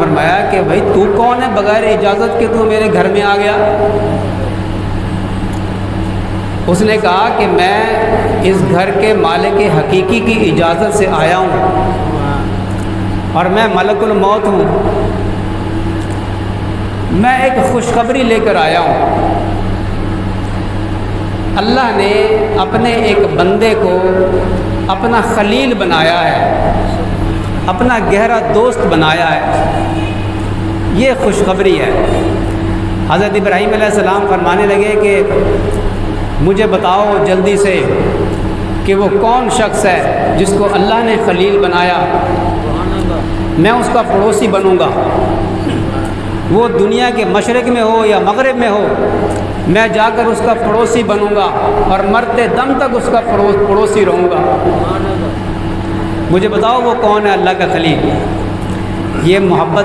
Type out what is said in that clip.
فرمایا کہ بھائی تو کون ہے بغیر اجازت کے تو میرے گھر میں آ گیا؟ اس نے کہا کہ میں اس گھر کے مالک حقیقی کی اجازت سے آیا ہوں اور میں ملک الموت ہوں، میں ایک خوشخبری لے کر آیا ہوں۔ اللہ نے اپنے ایک بندے کو اپنا خلیل بنایا ہے، اپنا گہرا دوست بنایا ہے، یہ خوشخبری ہے۔ حضرت ابراہیم علیہ السلام فرمانے لگے کہ مجھے بتاؤ جلدی سے کہ وہ کون شخص ہے جس کو اللہ نے خلیل بنایا، میں اس کا پڑوسی بنوں گا، وہ دنیا کے مشرق میں ہو یا مغرب میں ہو، میں جا کر اس کا پڑوسی بنوں گا اور مرتے دم تک اس کا پڑوسی رہوں گا، مجھے بتاؤ وہ کون ہے اللہ کا خلیل۔ یہ محبت